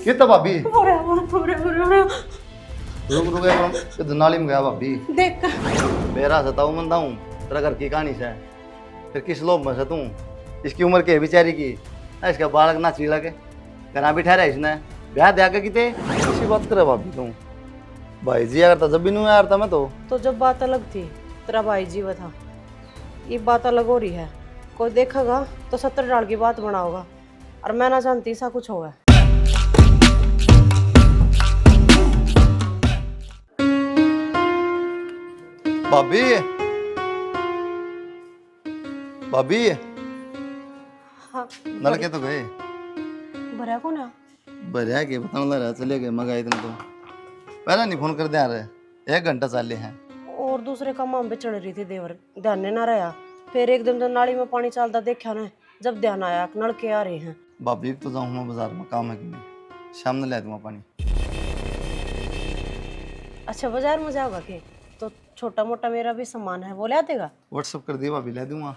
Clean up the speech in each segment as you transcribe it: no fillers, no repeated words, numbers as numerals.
ये तो भाभी बोरे बोरे रुक रुक ये नाली में गया भाभी देख मेरा सताऊ मंदा हूँ तेरा घर की कहानी से फिर किस लोभ में से तू इसकी उम्र के बेचारी की इसका बालक ना चिड़ा के घर बिठा रहा इसने ब्याह दे आके किते इसी बात करे भाभी तू भाई जी अगर तो जब भी नहीं यार था मैं तो जब बात अलग थी तेरा भाई जीवा था, ये बात अलग हो रही है। कोई देखेगा तो 70 डाल की बात बनाओगा और मैं ना जानती ऐसा कुछ होगा। भाभी भाभी हाँ नलके तो गए भरा को ना बढ़िया के बताने लग रहा चले गए मगा इतने तो पहले नहीं फोन कर दे आ रहे 1 घंटा चाले हैं और दूसरे काम पे चढ़ रही थी देवर, ध्यान ने ना रहा। फिर एकदम तो नाली में पानी चलता देखा ना, जब ध्यान आया नल के आ रहे हैं। भाभी तो जाऊँ मैं बाजार में काम है कि नहीं शाम में ले दूंगा पानी। अच्छा बाजार में जाओगा के तो छोटा मोटा मेरा भी सामान है वो ले देगा। व्हाट्सअप कर दिया भाभी ले दूंगा।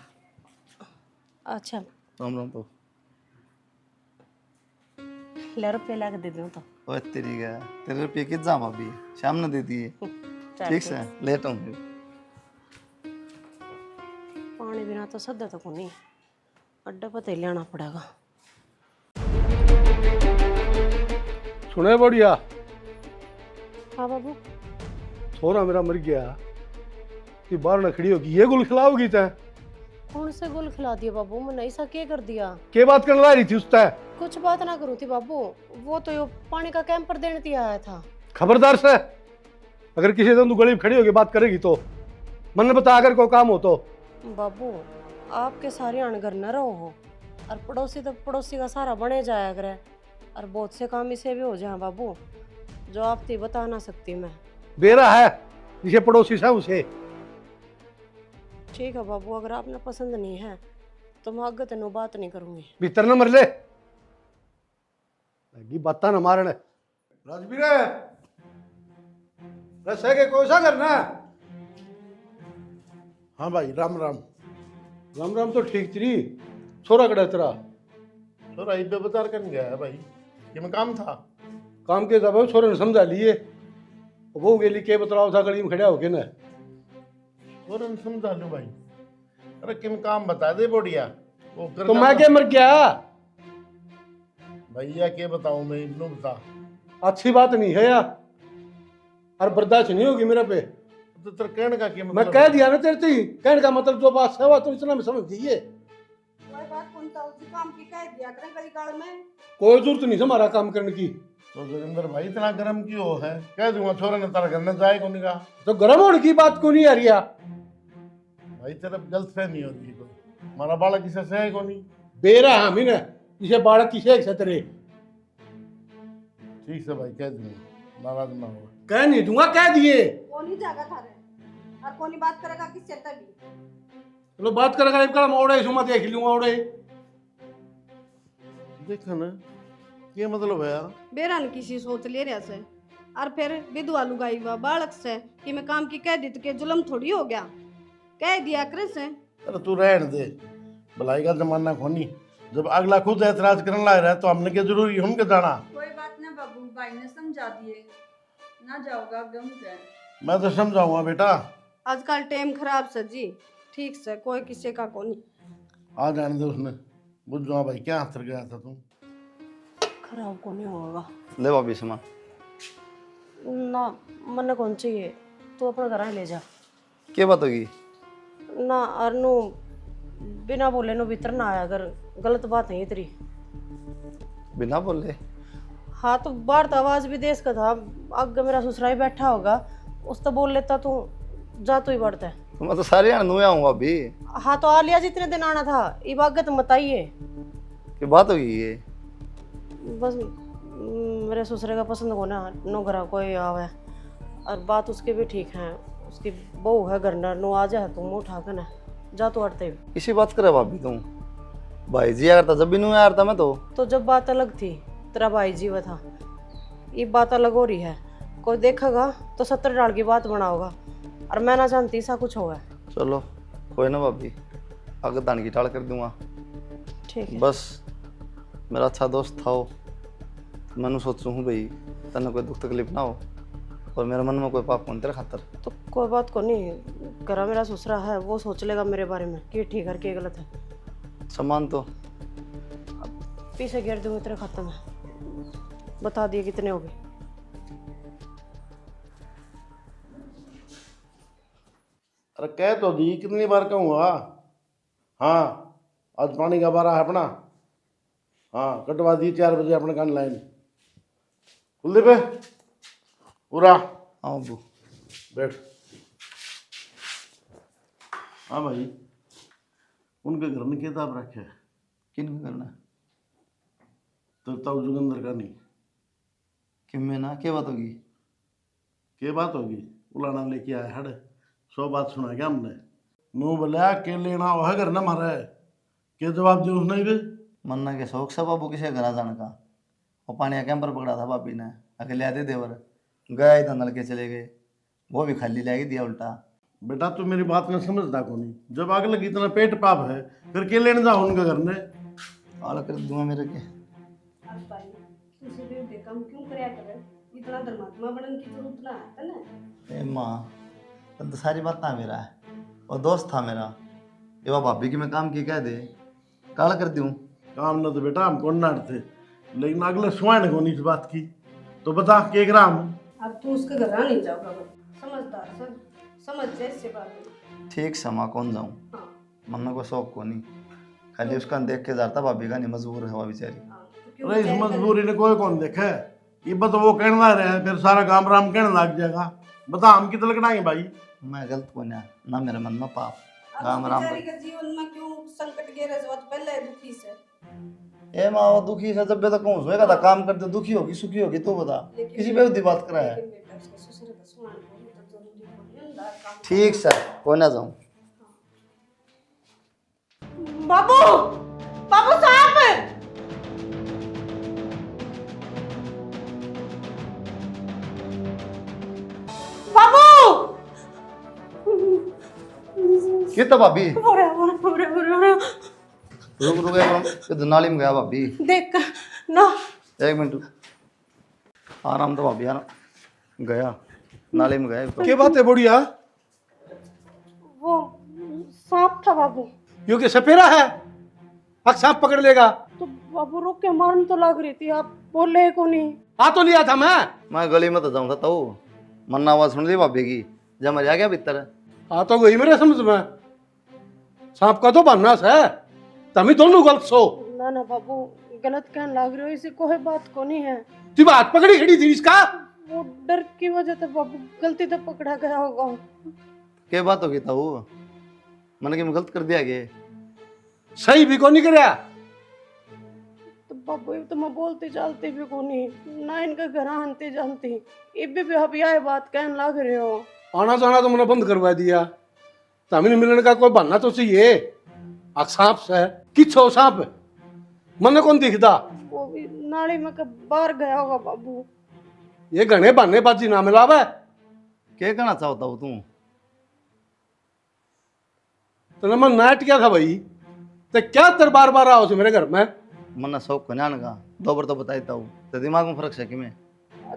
अच्छा राम राम तो ले रुपये ला के दे दूँ तो ओए तेरी गया तेरे रुपये कित जा भाभी शाम ने दे दिए ठीक से लेट हूँ पानी बिना तो सदा तो को नहीं अड्डा पता ही लेना पड़ेगा। सुने बढ़िया हाँ बाबू छोरा मेरा मर गया कि बाहर न खड़ी होगी ये गुल खिलाओगी तै कौन से गुल खिला दिया बाबू, मैंने ऐसा क्या कर दिया। के बात करने ला रही थी उस तय कुछ बात ना करूँ थी बाबू, वो तो यो पानी का कैंपर देने दिया आया था। खबरदार से अगर किसी दिन तू गली में खड़ी होगी बात करेगी तो मन बता अगर कोई काम हो तो। बाबू आपके सारे अनगर न रहो हो और पड़ोसी तो पड़ोसी का सारा बने जाया करे और बहुत से काम इसे भी हो जाए बाबू जो आप थी बता ना सकती मैं। बेरा है जिसे पड़ोसी से उसे ठीक है बाबू, अगर आपने पसंद नहीं है तो मैं आगे तेनों बात नहीं करूंगी। भीतर न मर ले लगी बाता न मारने राजवीर रसे के कोसा करना। हाँ भाई राम राम। राम राम तो ठीक थी छोरा कड़ा तेरा छोरा इधर बाजार करने गया है भाई, ये मैं काम था। काम के जब छोरे ने समझा लिए वो गेली के बतलाव था गली में खड़ा होके ना और समझा लो भाई। अरे किम काम बता दे बढ़िया वो कर तो मैं क्या मर गया। भैया के बताऊं मैं इब्नू बता। अच्छी बात नहीं है यार और बर्दाश्त नहीं होगी मेरे पे। तो तेरे कहने का क्या मैं मतलब कह दिया ना तेरे थी कहने का मतलब जो बात है तो इतना में समझ दीजिए। कोई जरूरत नहीं हमारा काम करने की। तो जोगिंदर भाई इतना गर्म क्यों है, कह दूंगा छोरा ने तारा घर में जाए कौन का। तो गर्म होने की बात क्यों नहीं आ रही भाई तेरा गलत फहमी होती है कोई, हमारा बालक किसे से है कौन। बेरा हम ही ना इसे बालक किसे एक सतरे ठीक से भाई कह दूंगा, नाराज ना हो। कह नहीं दूंगा कह दिए। कोनी जागा थारे और कोनी बात करेगा किससे तभी। चलो बात करेगा एक कलम ओड़े सुमा देख लूंगा ओड़े। देखा ना ये मतलब है यार। बेरान किसी सोच ले रहा से और फिर विधवा लुगाई हुआ बालक से कि मैं काम की कह दी तो के जुलम थोड़ी हो गया, कह दिया करे से। अरे तू रहने दे, भलाई का जमाना खोनी। जब अगला खुद ऐतराज करने लग रहा है तो हमने क्या जरूरी हम के जाना। कोई बात ना बाबू, भाई ने समझा दिए ना जाओगा गम जाए। मैं तो समझाऊंगा बेटा। आजकल टाइम खराब से जी, ठीक से कोई किसी का कोनी। आ जाने दे उसने, बुझ जाओ भाई क्या हाथ गया था तुम। खराब को नहीं होगा ले भाभी सामान ना, मन कौन चाहिए तू अपना घर ले जा क्या बात होगी ना। और नु बिना बोले नु भीतर ना आया अगर गलत बात है तेरी। बिना बोले हाँ तो बाहर तो आवाज भी देश का था, अगर मेरा ससुराई बैठा होगा उस तो बोल लेता तू जा तू ही बढ़ता है। तो मैं तो सारे नुया हूँ भाभी हाँ तो आ लिया जितने दिन आना था इबागत बताइए क्या बात होगी ये। बस मेरे ससुरे का पसंद को ना नो घर कोई आवे और बात उसके भी ठीक है, उसकी बहू है घर ना नो आ जाए तुम उठा कर ना जा तो अड़ते इसी बात करे भाभी तुम भाई जी अगर था जब भी नहीं यार था मैं तो जब बात अलग थी तेरा भाई जीवा था, ये बात अलग हो रही है। कोई देखेगा तो 70 डाल की बात बनाओगा और मैं ना जानती ऐसा कुछ होगा। चलो कोई ना भाभी आगे दान की टाल कर दूंगा। ठीक है बस मेरा अच्छा दोस्त था वो मैंने सोचूं हूँ भाई तने कोई दुख तकलीफ ना हो और मेरे मन में कोई पाप कौन तेरे खातर। तो कोई बात को नहीं, करा मेरा ससुरा है, वो सोच लेगा मेरे बारे में कि ठीक है कि गलत है। सामान तो पीछे घेर दूंगी तेरे खाते में, बता दिए कितने हो गए। अरे कह तो दी, कितनी बार कहूँगा। हाँ आज पानी का बारा है अपना। हाँ कटवा दी 4 बजे अपने कान लाइन। कुलदीप पूरा आओ अबू। बैठ। हाँ भाई, उनके घर में किताब रखे है किन करना तो तब जुगंदर का नहीं। कि मैं ना क्या बात होगी। के बात होगी, उलाना लेके आया हड़ 100 बात सुना क्या हमने। नू बोला के लेना वह घर ना मारा है, के जवाब दे उसने भी। मन्ना के शौक सब अबू किसे घर जाने का। वो पानी कैंपर पकड़ा था भाभी ने, अकेले आते देवर गया इधर नल के चले गए, वो भी खाली लाएगी दिया उल्टा। बेटा तू मेरी बात में समझता को नहीं, जब आग लगी इतना पेट पाप है फिर के लेने जाओ उनके घर ने। आल कर दूंगा मेरे के। आज भाई तुझे भी बेकम क्यों करया करे, इतना धर्मात्मा बनने की जरूरत ना है ना। ए माँ तब तो सारी बात ना मेरा है, और दोस्त था मेरा, ये वो भाभी की मैं काम की कह दे काल कर दूँ। काम न तो बेटा हम कौन नाट थे, लेकिन अगले स्वयं को नहीं इस बात की तो बता के ग्राम। अब तू उसके घर नहीं जाओगा, समझदार सर, समझ जैसे बात है। ठीक समा कौन जाऊँ, हाँ मन्ना को शौक को नहीं, खाली उसका देख के जाता भाभी का नहीं मजबूर है वो बेचारी। हाँ, तो क्यों अरे इस बेचारी मजबूरी ने कोई कौन देखा है, ये बस वो कहना रहे फिर सारा काम राम कहने लग जाएगा। बता हम कितना लड़ाएंगे भाई। मैं गलत को ना मेरे मन में पाप अब राम राम बेचारी के जीवन में क्यों संकट गिरे, जो पहले दुखी से। ए माँ वो दुखी से जब तक कौन सोएगा था, काम करते दुखी होगी सुखी होगी तो बता, किसी बेवदी बात करा है। लेकिन बेटा उसके ससुर का सुमान बोले तो जरूरी हो नहीं ना काम। ठीक सर कोई ना जाऊँ। बाबू, बाबू साहब, बाबू। कितना भाभी बोरे बोरे बोरे बोरे रुक रुक एक मिनट, ये नाली में गया भाभी, देख ना। 1 मिनट आराम तो भाभी यार गया नाली में गया एक तो। क्या बात है बुढ़िया, वो सांप था बाबू। यो के सपेरा है, अब सांप पकड़ लेगा। तो बाबू रुक के मारने तो लग रही थी, आप बोले को नहीं। आ तो लिया था मैं गली में तो जाऊँ था तो मन्ना आवाज सुन ली भाभी की, जब मर गया भीतर। आ तो गई मेरे समझ में, सांप का तो बनना है, तभी दोनों गलत सो। ना ना बाबू, गलत कहने लग रहे हो, इसे कोई बात को नहीं है। तू बात पकड़ी खड़ी थी इसका। वो डर की वजह से बाबू गलती से पकड़ा गया होगा। क्या बात होगी था वो, मैंने कि मैं गलत कर दिया गे। सही भी को नहीं करया। तो बाबू ये तो मैं बोलते चालते भी को नहीं, ना इनका घर आनते जानती, इबे भी आप यह बात कहने लग रहे हो। आना जाना तो मैंने बंद करवा दिया, तभी मिलने का कोई बहाना तो चाहिए। आ सांप से किच्छो सांप मने कौन दिखता, वो भी नाली में कब बाहर गया होगा बाबू। ये घने बहाने बाजी ना मिलावे। क्या कहना चाहता हो तू। तो मैं नाट क्या था भाई, तो क्या तेरे बार बार आओ मेरे घर में। मन्ना शौक को जान का 2 बार तो बताता हूँ, तो दिमाग में फर्क है कि मैं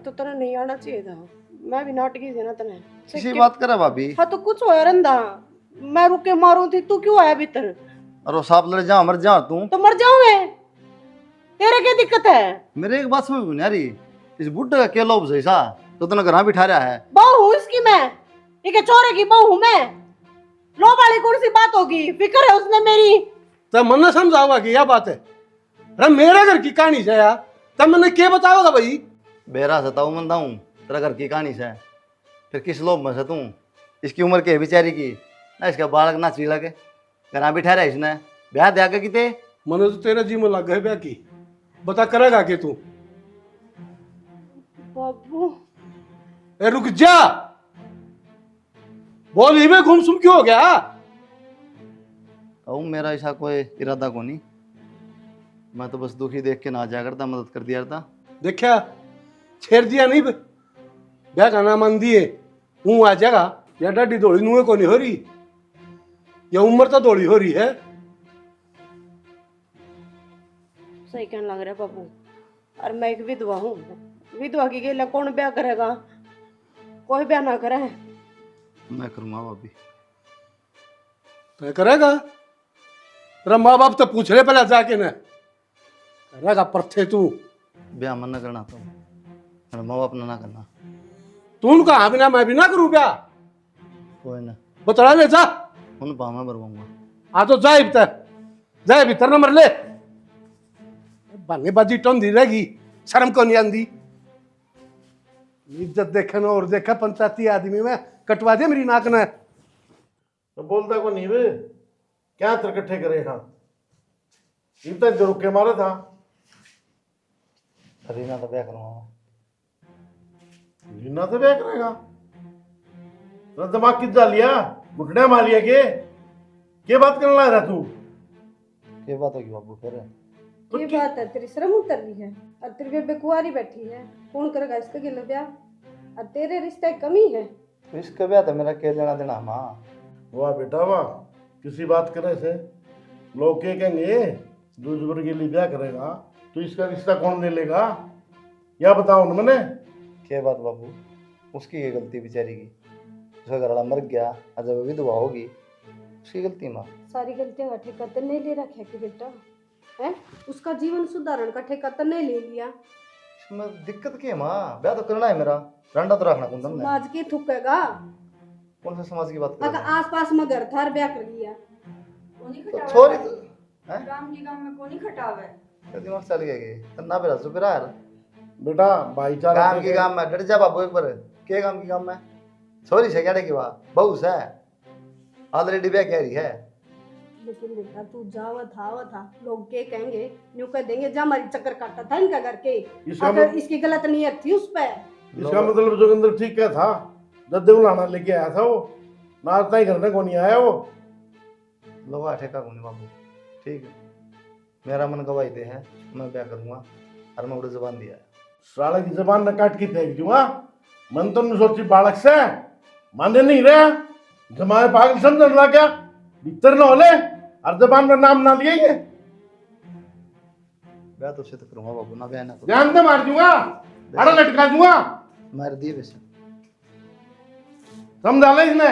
तो तने नहीं आना चाहिए था, मैं भी नाटकी थी ना तने। किसी बात करा भाभी। हाँ तो कुछ होया रंदा, मैं रुक के मारू थी, तू क्यों आया भीतर। और वो सांप लड़ जा मर जा तू। तो मर जाऊंगे, तेरे क्या दिक्कत है। मेरे एक बात समझ में नहीं आ रही, इस बुड्ढे का क्या लोभ सही सा तो तूने घर बिठा रहा है। बहू हूँ इसकी मैं, ये चोरे की बहू हूँ मैं, लो वाली कौन सी बात होगी, फिक्र है उसने मेरी। तो मन समझाओगा कि यह बात है। अरे मेरे घर की कहानी है यार, तब मैंने क्या बताओगा भाई। बेरा सताऊ मंदा हूँ तेरा घर की कहानी से, फिर किस लोभ में से तू, इसकी उम्र के है बेचारी की ना, इसका बालक ना चिड़ा के घर बिठा रहा है इसने, ब्याह दे आगे किते। मने तो तेरे जी में लग गए ब्याह की, बता करेगा कि तू। बाबू ए रुक जा, बोल ही में गुमसुम क्यों हो गया। कहूँ मेरा ऐसा कोई इरादा को नहीं, मैं तो बस दुखी देख के ना जाया करता, मदद कर दिया करता। देखा छेड़ दिया नहीं बे? ब्याह का नाम मान दिए हूँ आ जाएगा, या डाडी दौड़ी नुए को नहीं हो रही, या उम्र तो दौड़ी हो रही है। सही कहने लग रहा है बाबू, और मैं एक विधवा हूँ। विधवा की गेला कौन ब्याह करेगा? कोई ब्याह ना करे। मैं करूँगा भाभी। तय करेगा? तेरा माँ बाप तो पूछ रहे पहले जाके न करेगा परथे तू। ब्याह मन न करना तो मेरा माँ बाप ना करना। तू उनका हाँ बिना मैं भी ना करूँ ब्याह। कोई ना बतला ले जा। उन पाँव भरवाऊंगा। हाँ तो जाए भीतर नंबर ले। बल्लेबाजी टोंदी रहेगी, शर्म को नहीं आंदी। इज्जत देखना और देखा पंचायती आदमी में कटवा दे मेरी नाक ने। तो बोलता को नहीं वे क्या तरकट्ठे करे। हाँ इतना जो रुके मारा था। रीना तो ब्याह करूँगा। रीना से ब्याह करेगा? तेरा दिमाग किस जा लिया? घुटने मार लिया के बात करने लग रहा तू? ये बात होगी बाबू फिर। ये बात है, तेरी शर्म उतर रही है और तेरी बेबे कुंवारी बैठी है। कौन करेगा इसका गिला ब्याह? और तेरे रिश्ते कमी है। तो इसका ब्याह तो मेरा क्या लेना देना माँ। वाह बेटा वाह, किसी बात करे से लोग क्या कहेंगे? दूसरे के लिए ब्याह करेगा तो इसका रिश्ता कौन ले लेगा? या बताओ न मैंने। क्या बात बाबू, उसकी ये गलती बेचारी की। उसका घरवाला मर गया और जब विधवा होगी उसकी गलती माँ। सारी गलतियां का ठेका तो नहीं ले रखा कि बेटा है? उसका जीवन सुधारण का ठेका तो नहीं ले लिया। इसमें दिक्कत क्या है माँ? ब्याह तो करना है मेरा, रंडा तो रखना कौन तुमने। समाज की थुकेगा। कौन सा समाज की बात कर अगर रहे हो? आस पास में घर था ब्याह कर लिया। कोनी तो खटावे छोरी तो हैं? काम की काम में कोनी खटावे। तेरा दिमाग चल गया कि तन्ना पे रसो पे यार। बेटा भाईचारा काम की काम में डट जा बाबू एक बार। क्या काम की काम में? छोरी से क्या की बात बहू से ऑलरेडी ब्याह कह रही है। लेकिन बेटा तू जावा था लोग के कहेंगे, न्यू कह देंगे जा हमारी चक्कर काटा था इनका घर के। इसका अगर इसकी गलत नीयत थी उस पे। इसका मतलब जोगिंदर ठीक क्या था? दद्दे बुलाना लेके आया था वो, नाचता ही करने को नहीं आया वो। लोग ठेका को नहीं बाबू। ठीक है, मेरा मन गवाही दे है, मैं ब्याह करूंगा और मैं उड़े जुबान दिया है। साला की जबान न काट के फेंक दूंगा। मन तो नहीं सोची बालक से माने नहीं रहे। जमाए पागल समझ लगा क्या? भीतर न होले और जबान में नाम ना लिए ये। ब्याह तो उससे तो करूंगा बाबू, ना ब्याह ना करूंगा। ध्यान से मार दूंगा, अड़ा लटका दूंगा। मार दिए वैसे। समझा ले इसने?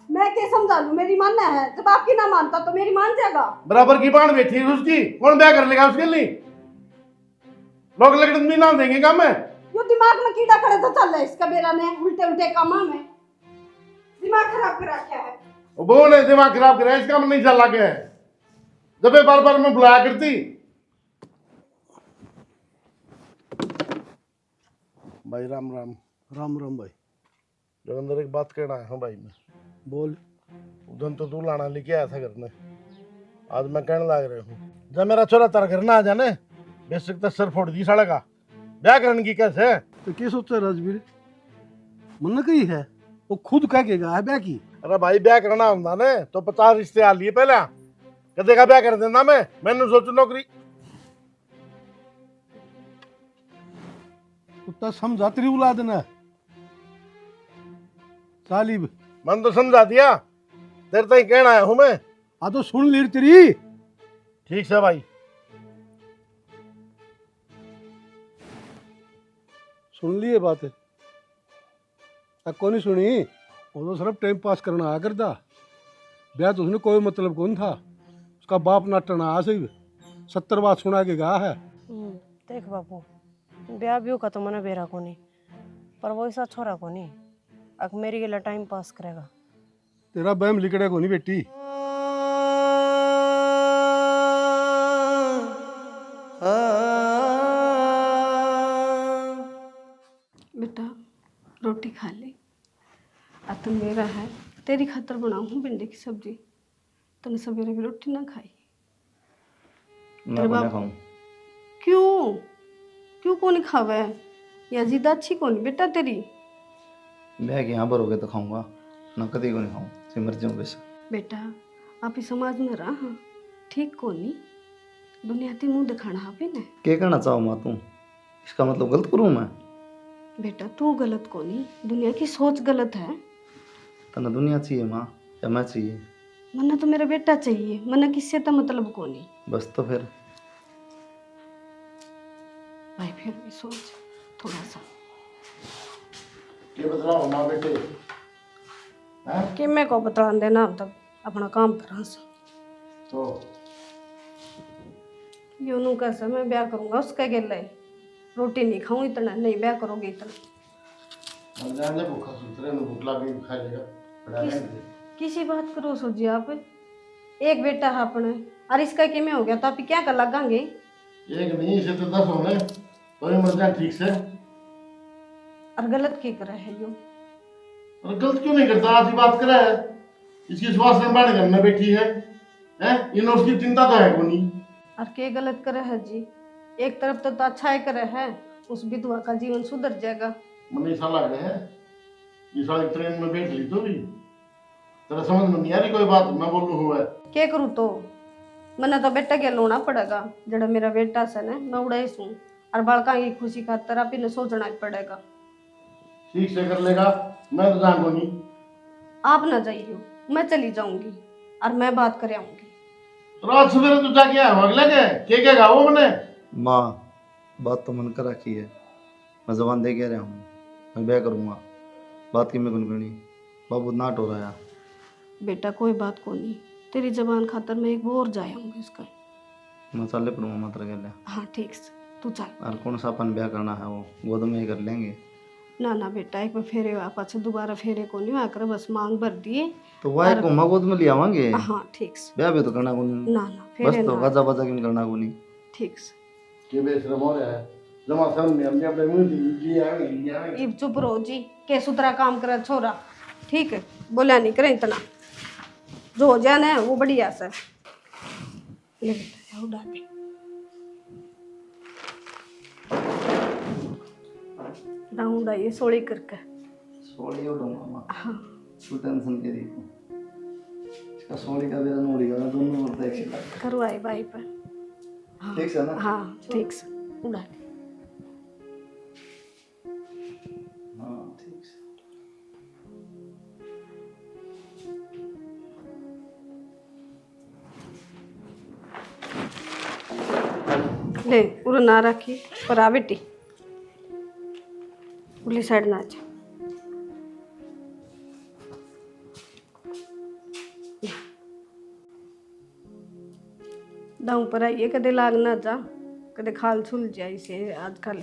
मैं क्या समझा लूं? मेरी मानना है, जब आपकी ना मानता तो मेरी मान जाएगा। बराबर की बाण बैठी है उसकी, कौन ब्याह कर लेगा उसके लिए? लोग लकड़न भी ना देंगे काम में। यो दिमाग में कीड़ा खड़े तो चल रहा है इसका बेरा ने उल्टे उल्टे कामा में दिमाग खराब कर रखा है। वो ने दिमाग खराब करा इसका मन नहीं चला के। जब ये बार बार मैं बुलाया करती। भाई राम राम। राम राम भाई। जोगिंदर एक बात कहना है भाई मैं। बोल। उधन तो तू लाना लेके आया था घर में, आज मैं कहने लग रहा हूँ जब मेरा छोरा तारा घर ना आ जाने बेशक तो सर फोड़ दी साले का। ब्याह करने की कैसे है? तो क्या सोचता है राजवीर? मन कही है वो खुद कह के गया है ब्याह की। अरे भाई ब्याह करना होता ने तो 50 रिश्ते आ लिए पहले। कदे का ब्याह कर देना मैंने सोचू नौकरी। कुत्ता समझा तेरी औलाद ने सालिब। मन तो समझा दिया, तेरे तक कहना आया हूं मैं। आ तो सुन ली तेरी। ठीक से भाई। सुन लिए बात है? कौन नहीं सुनी? वो तो सिर्फ टाइम पास करना आया करता। ब्याह तो उसने कोई मतलब कौन था। उसका बाप नाटना आ सही 70 बात सुना के गया है। देख बाबू, ब्याह भी का तो मना बेरा को नहीं, पर वो ऐसा छोरा को नहीं अक मेरी गला टाइम पास करेगा। तेरा बहम लिकड़े को नहीं बेटी। बेटा रोटी खा ले। अब तो मेरा है, तेरी खातर बनाऊँ हूँ भिंडी की सब्जी। तुमने सवेरे भी रोटी ना खाई। मैं बना खाऊं। क्यों क्यों को नहीं खावे? या जिद अच्छी को नहीं बेटा तेरी? ब्याह के यहाँ पर हो गए तो खाऊंगा, ना कभी को नहीं खाऊं, सिमर जाऊं वैसे। बेटा आप इस समाज में रहा ठीक को नहीं, दुनिया ती मुंह दिखाना आप ने। क्या करना चाहो माँ तुम? इसका मतलब गलत करूँ मैं? बेटा तू गलत को नहीं, दुनिया की सोच गलत है। तना दुनिया चाहिए माँ या मैं चाहिए? मन्ना तो मेरा बेटा चाहिए, मन्ना किससे तो मतलब को नहीं। बस तो फिर भाई फिर भी सोच थोड़ा सा ये बदलाव माँ बेटे हैं कि मैं को बता देना तब अपना काम करा सा तो यूनू कैसे मैं ब्याह करूंगा उसका गेला है रोटी नहीं खाऊं इतना नहीं ब्याह करोगे इतना हम जान ले भूखा सूत रहे भूख लगी खा लेगा बड़ा किस, रहेंगे किसी बात करो सोची आप एक बेटा है अपने और इसका कि में हो गया तो आप क्या कर लगांगे एक नहीं इसे तो 10 होने तो ये मर जाए ठीक से और गलत की करे है यो और गलत क्यों नहीं करता आज ही बात करे है इसकी श्वास लंबाने घर में बैठी है हैं इन उसकी चिंता तो है कोनी और के गलत करे है जी एक तरफ तो अच्छा ही करे है उस विधवा का जीवन सुधर जाएगा मने साला गए है ये साली ट्रेन में बैठ ली तो भी तेरा समझ में नहीं आ रही कोई बात मैं बोलूं हुआ है क्या करूँ तो मैंने तो बेटा के लोना पड़ेगा जड़ा मेरा बेटा से ना मैं उड़ाई सूँ और बालका की खुशी खातर आप इन्हें सोचना ही पड़ेगा ठीक से कर लेगा मैं तो जान को नहीं आप ना जाइए मैं चली जाऊंगी और मैं बात कर आऊंगी रात सवेरे तो जाके आया अगले के कहेगा वो मने माँ बात तो मन कर रखी है, मैं जबान दे के रहा हूँ, मैं ब्याह करूँगा। बात की मैं गुनगुनी बाबू नाट हो रहा है। बेटा कोई बात को नहीं तेरी जबान खातर मैं एक और जाए आऊंगी इसका मसाले पड़ूंगा मात्र के लिए। हाँ ठीक से तू चल और कौन सा अपन ब्याह करना है वो गोद में ही कर लेंगे। ना ना बेटा एक बार फेरे आप अच्छा दोबारा फेरे को नहीं आकर बस मांग भर दिए तो वह घुमा गोद में ले आवांगे। हाँ ठीक से ब्याह भी तो करना को नहीं, ना ना बस फेरे तो ना गाजा बाजा क्यों करना को नहीं। ठीक से के बेशरम हो रहा है जमा शर्म नहीं हमने अपने मुंह दी आएंगे इब चुप रहो जी के सुतरा काम करे छोरा ठीक है बोला नहीं करे इतना जो हो जाना है वो बढ़िया से ले बेटा जाओ डाल डाउंडा ये सोड़ी करके सोड़ी उठूंगा माँ, हाँ तू टेंशन के देखो इसका सोड़ी का बेरा नोड़ी का दोनों बोलते एक साथ करवाए भाई पर ठीक है ना। हाँ ठीक से उड़ा हाँ ठीक है। ले उरा ना रखी पर आ बेटी उली साइड ना जा दाऊ पर आइए कदे लाग ना जा कदे खाल छुल जाए से आजकल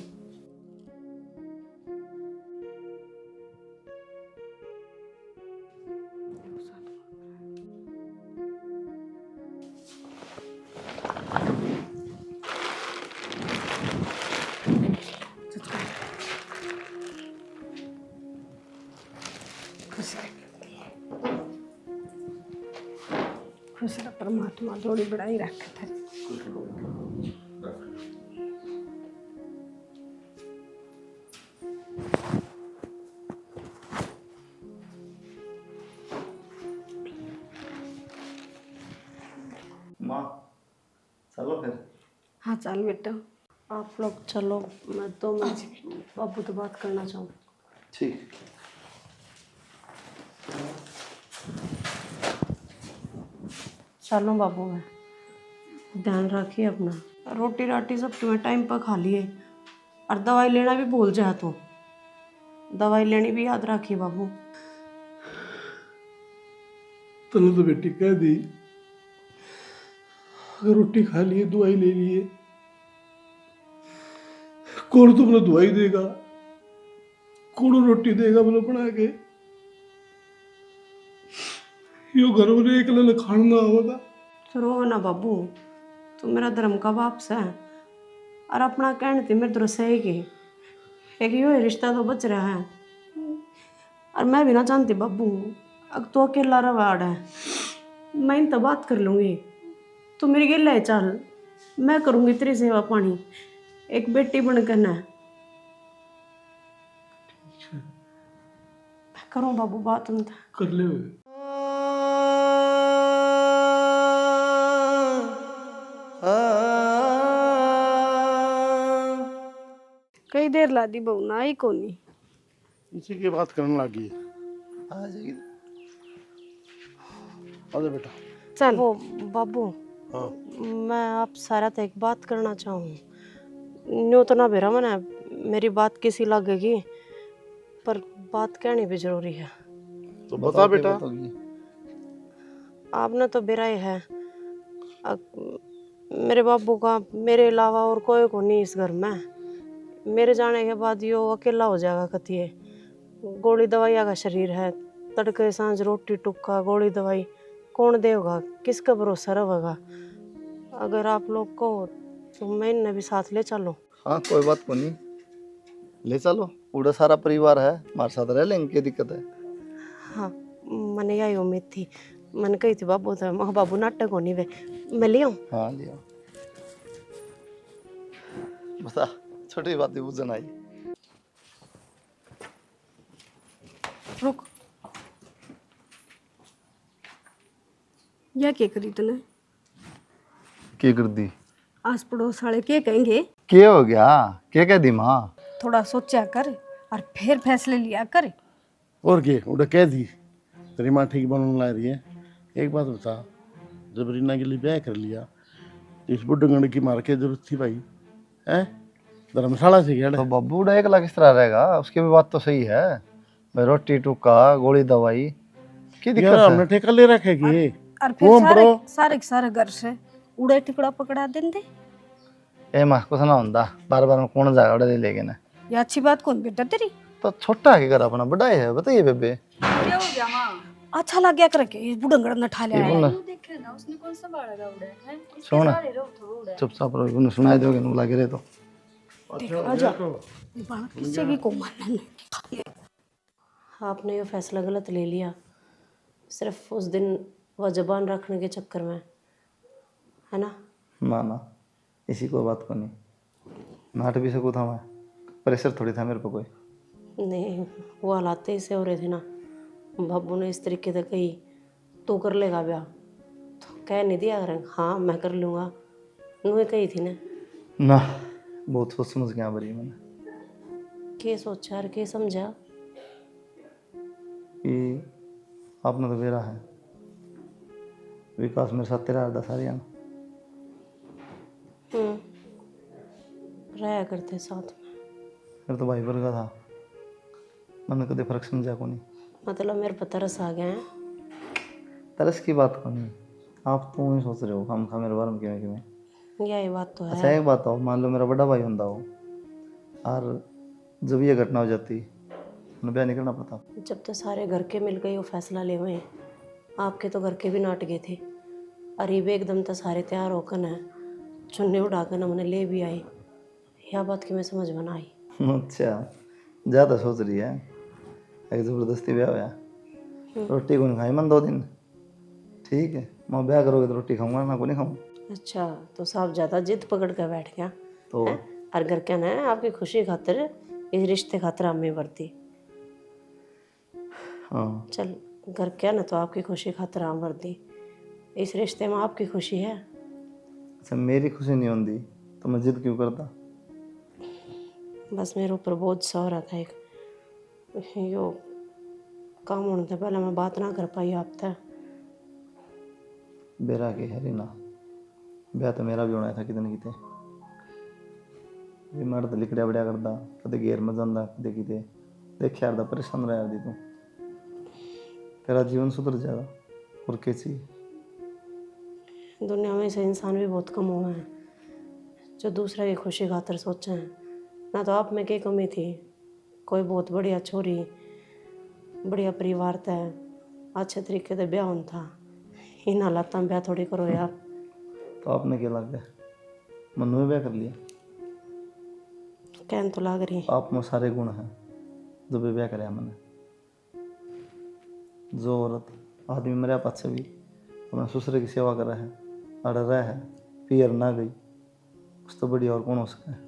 खुश रह परमात्मा जोड़ी बढ़ाई रखे थे माँ चलो फिर। हाँ चल बेटा आप लोग चलो, मैं 2 मिनट बाबू से बात करना चाहूँ। ठीक। चलो बाबू मैं ध्यान रखिए अपना, रोटी राटी सब तुम्हें टाइम पर खा लिए और दवाई लेना भी भूल जाए तो दवाई लेनी भी याद रखिए बाबू। तने तो बेटी कह दी अगर रोटी खा लिए दवाई ले लिए कौन तुमने दवाई देगा कौन रोटी देगा बोलो बना के यो घर में एक लाल खाना ना होगा। रो ना बाबू, तू मेरा धर्म का बाप से और अपना कहने थे मेरे तरह सही के एक यो ही रिश्ता तो बच रहा है और मैं भी ना जानती बाबू अब तो अकेला रवाड़ है, मैं इन तो बात कर लूँगी, तू मेरी गिल्ला है चल, मैं करूँगी तेरी सेवा पानी एक बेटी बनकर ना। करूँ बाबू बात उनसे कर ले कई देर ला दी बहू ना आई कोनी इसी की बात करने लगी आ जाएगी। अरे बेटा चल वो बाबू हाँ मैं आप सारा तो एक बात करना चाहूँ, न्यू तो ना बेरा मना मेरी बात किसी लगेगी, पर बात कहनी भी जरूरी है। तो बता बेटा। आपने तो बेरा ही है। मेरे बाबू का मेरे अलावा और कोई को नहीं इस घर में। मेरे जाने के बाद यो अकेला हो जाएगा कतिये। गोली दवाइया का शरीर है, तड़के सांझ रोटी टुक्का गोली दवाई कौन देगा, किसका भरोसा रहेगा। अगर आप लोग को तो मैं इन्हें भी साथ ले चलो। हाँ कोई बात को नहीं, ले चलो, पूरा सारा परिवार है हमारे साथ, रह लेंगे, क्या दिक्कत है। हाँ मैंने यही उम्मीद थी। मैंने कही थी बाबू तो मैं बाबू नाटक होनी वे, मैं ले आऊँ। हाँ लिया, बता छोटी बात ही बुझन आई। रुक, यह क्या करी तूने? क्या कर दी? आस पड़ोस वाले क्या कहेंगे? क्या हो गया, क्या कह दी माँ? थोड़ा सोचा कर और फिर फैसले लिया कर। और क्या उड़ा कह दी, तेरी माँ ठीक बनने ला रही है। एक बात बता, जब रीना के लिए ब्याह कर लिया तो इस बुढ़गंड की मार के जरूरत थी भाई? हैं, धर्मशाला से गया तो बब्बू उड़ा 1 लाख किस तरह रहेगा, उसकी भी बात तो सही है भाई, रोटी टुक्का गोली दवाई की दिक्कत यार, है। हमने ठेका ले रखे कि और फिर वो सारे बड़ो सारे सारे घर से उड़े टिकड़ा पकड़ा देंगे। ए माँ कुछ ना होता, बार बार में कौन जाएगा उड़ा लेके ना। ये अच्छी बात कौन बेटा तेरी? तो छोटा है घर अपना, बड़ा है, बताइए बेबे। क्या हो गया माँ? अच्छा लग गया करके इस बुढ़ंगड़ ने ठा लिया है। बोलना देखे ना उसने कौन सा बाड़ा उड़ा है, इसके सुन, सारे रोग थोड़ा उड़ा है। चुपचाप रहो, उन्हें सुनाई दोगे ना लगे रहे तो। आजा बात किससे की को मानना नहीं। आपने ये फैसला गलत ले लिया, सिर्फ उस दिन वह जबान रखने के चक्कर में, है ना। ना ना, इसी कोई बात को नहीं, नाट भी सकूँ था मैं, प्रेशर थोड़ी था मेरे पे कोई। नहीं वो हालात ही से हो रहे थे ना। बाबू ने इस तरीके से कही तू कर लेगा ब्याह, तो कह नहीं दिया करें हाँ मैं कर लूँगा, नुए कही थी ना। ना, बहुत सोच समझ के यहाँ भरी मैंने के सोचा और के समझा। कि आपने तो बेरा है, विकास मेरे साथ तेरा 10 हरियाणा रहा करते साथ में। फिर तो भाई वर्गा था, मैंने कभी फर्क समझा को नहीं। मतलब मेरे पर तरस आ गया है। तरस की बात को नहीं, आप तो ही सोच रहे हो हम खा मेरे बारे में किमें किमें। यही बात तो अच्छा है। एक बात हो, मान लो मेरा बड़ा भाई होता हो और जब ये घटना हो जाती, उन्हें ब्याह नहीं करना पड़ता। जब तो सारे घर के मिल गए वो फैसला ले हुए, आपके तो घर के भी नाट गए थे। अरीब एकदम तो सारे तैयार होकर न चुन्नी उड़ाकर न मैंने ले भी आई। यह बात की मैं समझ में ना आई। अच्छा ज़्यादा सोच रही है, एक ज़बरदस्ती ब्याह होया, रोटी को नहीं खाई मन 2 दिन, ठीक है मैं ब्याह करोगे तो रोटी खाऊंगा ना को नहीं खाऊँ। अच्छा तो साहब ज़्यादा जिद पकड़ कर बैठ गया तो हैं? और घर क्या ना आपकी खुशी खातिर इस रिश्ते खातिर हमें बढ़ती। हाँ, चल घर क्या ना तो आपकी खुशी खातिर हम वर्दी, इस रिश्ते में आपकी खुशी है। अच्छा मेरी खुशी नहीं होती तो मैं जिद क्यों करता? बस मेरे ऊपर बोझ सा हो रहा था एक, यो काम होने से पहले मैं बात ना कर पाई आप तक। बेरा के है ना, ब्याह तो मेरा भी होना था कितने किते, भी मर्द लिकड़िया बड़िया करता, कदे गेर में जाता कदे किते, देख यार परेशान रहा दी तू, तेरा जीवन सुधर जाएगा और कैसी। दुनिया में ऐसे इंसान भी बहुत कम हुए हैं जो दूसरे की खुशी खातिर सोचे हैं। ना तो आप में क्या कमी थी, कोई बहुत बढ़िया छोरी बढ़िया परिवार तय अच्छे तरीके से ब्याह होना था, इन हालात में ब्याह थोड़ी करो यार। तो आपने क्या लग गया, मनु में ब्याह कर लिया? कहन तो लाग रही। आप में सारे गुण हैं जो भी ब्याह कराया मैंने। जो औरत आदमी मेरे पास भी अपना ससुर की सेवा कर रहा है, अड़ रहा है, पियर ना गई, उस तो बड़ी और कौन हो सका है।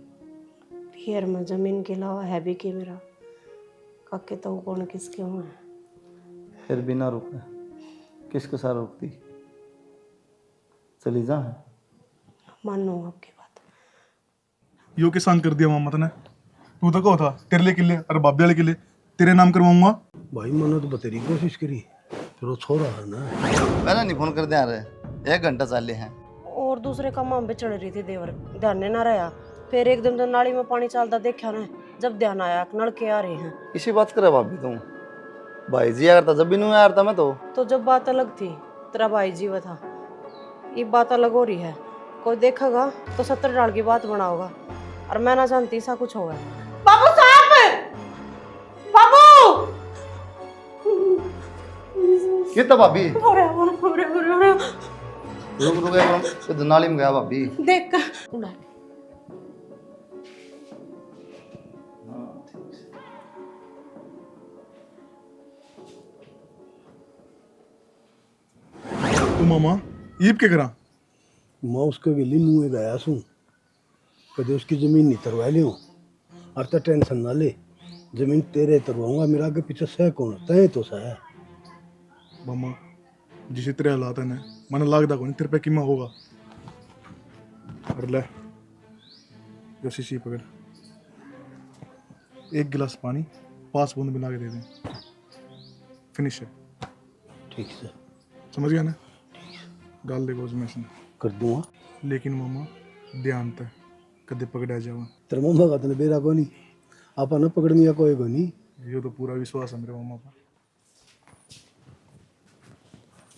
फिर में जमीन के अलावा है भी कि मेरा काके तो कौन किसके हुए हैं। फिर बिना रुका किसके साथ रुकती, चली जा है। मानो आपकी बात। यो के संग कर दिया मोहम्मद ने, तू तो कहो था तेरे लिए किले और बाबे वाले किले तेरे नाम करवाऊंगा। भाई मैंने तो बतेरी कोशिश करी, फिर वो छोड़ा है ना। मैंने नहीं फोन कर दिया रहे, 1 घंटा चाले हैं। और दूसरे कामों में चढ़ रही थी देवर, ध्यान ना रहा। फिर एकदम तो नाली में पानी चलता देखा ना, जब ध्यान आया कि नलके आ रहे हैं। इसी बात करे भाभी तुम, भाई जी अगर था जब भी नहीं आया था मैं तो जब बात अलग थी, तेरा भाई जीव था, ये बात अलग हो रही है। कोई देखेगा तो 70 डाल की बात बनाओगा, और मैं ना जानती ऐसा कुछ होगा। बाबू साहब, बाबू कितना भाभी अरे अरे अरे अरे रुक रुक एक मिनट, ये नाली में गया भाभी। देख कर उड़ा। तू मामा ईब के करा? मैं उसके गिली मुँह गया सूँ, कभी उसकी ज़मीन नहीं तरवा लियो, और तो टेंशन ना ले, ज़मीन तेरे तरवाऊंगा, मेरा आगे पीछे सह कौन तय तो सह। मामा जिसे तेरे हालात है ना, मन लगता को नहीं तेरे पे किमा होगा। और ले जो शीशी पकड़, एक गिलास पानी 5 बूंद मिला के दे दे, फिनिश है। ठीक से समझ गया ना? डाल देगा उसमें से। कर दूंगा, लेकिन मामा ध्यान तक कदे पकड़ा जावा। तेरे मम्मा का तने बेरा को नहीं, आपा न पकड़नी या कोई को नहीं। ये तो पूरा विश्वास है मेरे मामा पर।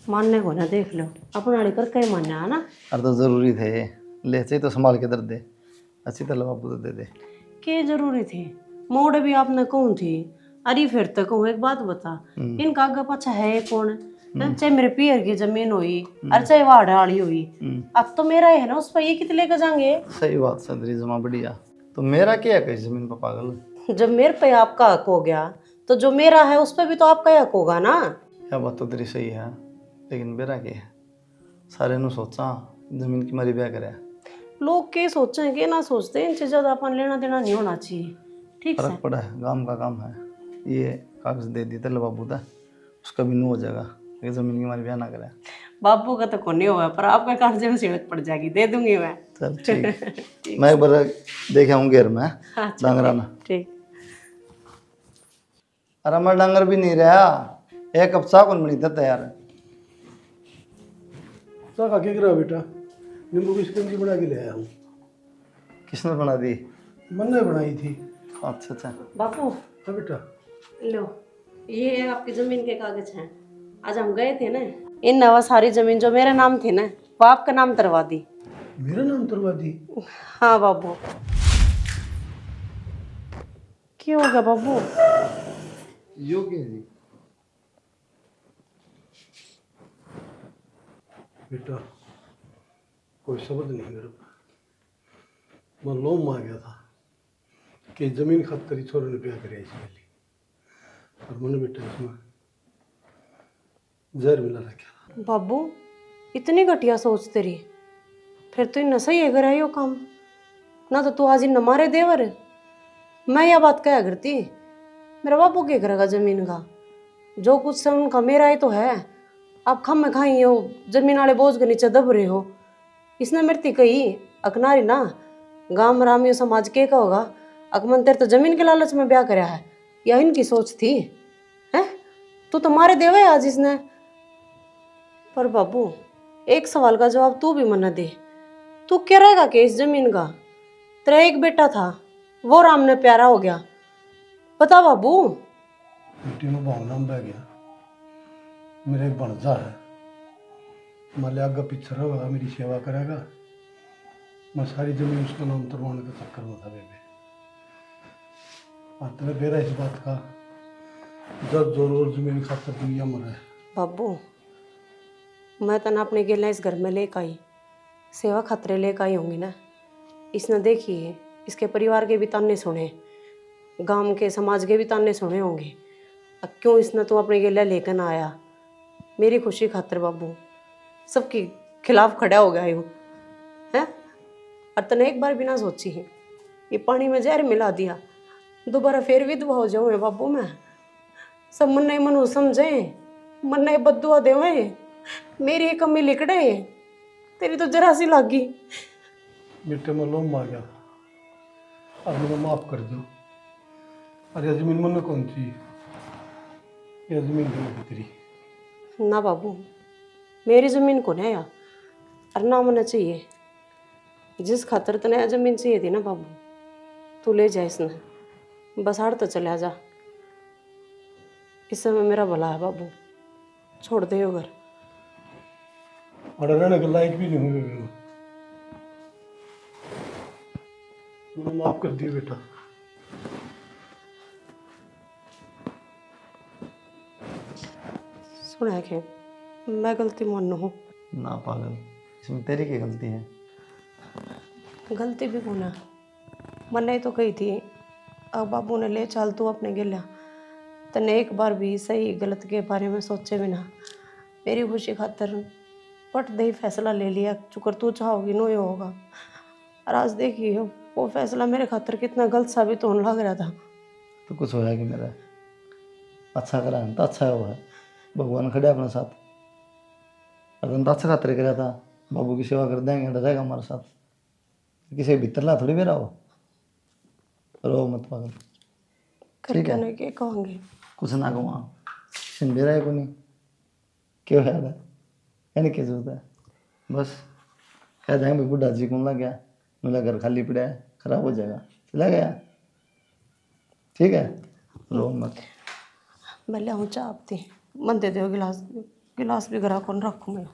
मानने को ना देख लो, अपना वाली कर कहीं मानना है ना। अरे तो जरूरी थे, ले चाहिए तो संभाल के दर्द दे, अच्छी तरह बाबू तो दे दे। के जरूरी थी, मोड़ भी आपने कौन थी। अरे फिर तो कहूँ एक बात बता, इनका आगे पाछा है ये कौन? चाहे मेरे पियर की जमीन हुई और चाहे वाड़ा वाली हुई, अब तो मेरा है ना, उस पर ये कितने लेकर जाएंगे? सही बात सदरी जमा बढ़िया। तो मेरा क्या है कहीं जमीन पर पागल? जब मेरे पे आपका हक हो गया, तो जो मेरा है उस पर भी तो आपका ही हक होगा ना। यह बात तो तेरी सही है, लेकिन मेरा क्या है, सारे नु सोचा जमीन की मारी ब्याह करे। लोग के सोचें कि ना सोचते, इनसे ज्यादा अपन लेना देना नहीं होना चाहिए। ठीक फर्क है, पड़ा है, काम का काम है। ये कागज दे दी तेरे बाबू था, उसका भी नु हो जाएगा, ये जमीन की मारी ब्याह ना करे। बाबू का तो कोने हुआ, पर आपका कागज में सिड़क पड़ जाएगी, दे दूंगी मैं। चल ठीक मैं एक बार देखे आऊँ घेर में डांगरा ना। ठीक। अरे मैं डांगर भी नहीं रहा, एक कप चाह कौन बनी था यार? तो का क्या करा बेटा, नींबू की शिकंजी बना के ले आया हूँ। किसने बना दी? मन ने बनाई थी। अच्छा अच्छा। बापू हाँ बेटा, लो, ये आपकी जमीन के कागज हैं। आज हम गए थे ना, इन नवा सारी जमीन जो मेरे नाम थी ना, वो आपका नाम करवा दी। मेरा नाम तरवा दी? हाँ बाबू। क्यों हो गया बाबू? यो क्या जी? बेटा कोई शब्द नहीं मेरे को, मैं लोम आ गया था कि जमीन खातर छोरे ने ब्याह करे इसलिए, और मैंने बेटा इसमें जहर मिला रखा। बाबू इतनी घटिया सोच तेरी, फिर तो इन सही है कराई हो काम ना, तो तू आज इन मारे देवर। मैं यह बात क्या करती, मेरा बापू क्या करेगा जमीन का? जो कुछ है उनका मेरा ही तो है। आप खम में खाई हो, जमीन वाले बोझ के नीचे दब रहे हो। इसने मृत्यु कही अकनारी ना, गांव रामियो समाज के का होगा, अकमन तेरे तो जमीन के लालच में ब्याह कराया है, या इनकी सोच थी? हैं तू तो मारे देवे आज इसने। पर बाबू एक सवाल का जवाब तू भी मना दे, तू क्या रहेगा कि इस जमीन का? तेरा एक बेटा था, वो राम ने प्यारा हो गया, बता बाबू। बेटी में भावना में बह गया, मेरा एक भणजा है, माले आगे पीछे रहेगा, मेरी सेवा करेगा, मैं सारी जमीन उसका नाम तरवाने के चक्कर में था बेबे। और तुम्हें बेरा इस बात का, जब जो रोज जमीन खातर दुनिया मर है। बाबू मैं तना अपने गेला इस घर में लेकर आई, सेवा खतरे लेकर आई होंगी ना। इसने देखिए इसके परिवार के भी ताने सुने, गांव के समाज के भी ताने सुने होंगे, अब क्यों इसने तो अपने गेला लेकर ना आया? मेरी खुशी खातर बाबू सबके खिलाफ खड़ा हो गया यूँ है। और तने एक बार बिना सोची ही ये पानी में जहर मिला दिया, दोबारा फिर विधवा हो जाऊँ बाबू मैं। सब मन नहीं मनु समझे, मन नहीं बदुआ देवे, मेरी एक कमी लिकड़े, तेरी तो जरा सी लागी। बेटे में लोम आ गया, अब मुझे माफ कर दो। अरे जमीन मन में कौन सी, ये जमीन है तेरी। ना बाबू मेरी जमीन को नहीं आया और ना होना चाहिए। जिस खातर तने जमीन चाहिए थी ना बाबू, तू ले जा इसने, बस हार तो चला जा। इस समय मेरा भला है बाबू, छोड़ दे वो घर। अरे रहने के लायक भी नहीं हुए मैंने माफ कर दिया बेटा। सुना है कि मैं गलती मान हूँ। ना पागल, इसमें तेरी क्या गलती है? गलती भी होना, मैंने तो कही थी अब बाबू ने ले चल तू अपने गिला। तने एक बार भी सही गलत के बारे में सोचे भी ना, मेरी खुशी खातर पट दे ही फैसला ले लिया, चुकर तू चाहोगी नो ही होगा। और आज देखिए वो फैसला मेरे खातर कितना गलत साबित होने लग रहा था। तो कुछ होया कि मेरा अच्छा करा है तो अच्छा हुआ है, भगवान खड़े अपने साथ। अगर तो अच्छा खातर करा था, बाबू की सेवा कर देंगे, रहेगा हमारे साथ। किसी भीतर ला थोड़ी मेरा हो, रो मत पागल। ठीक करके है, ना के कहूँगी कुछ ना कहूँ, सुन भी रहा है को नहीं, क्यों याद है कहने की जरूरत है? बस कह जाएंगे भाई बुढ़ा जी कौन लग गया, मेरा घर खाली पड़ा है, खराब हो जाएगा, चला गया। ठीक है, रो मत। मैं ले आऊँ चाह आपती, मन दे दो गिलास, गिलास भी गरा कौन रखूँ मैं।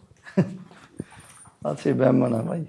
अच्छी ब्राह्मण है भाई।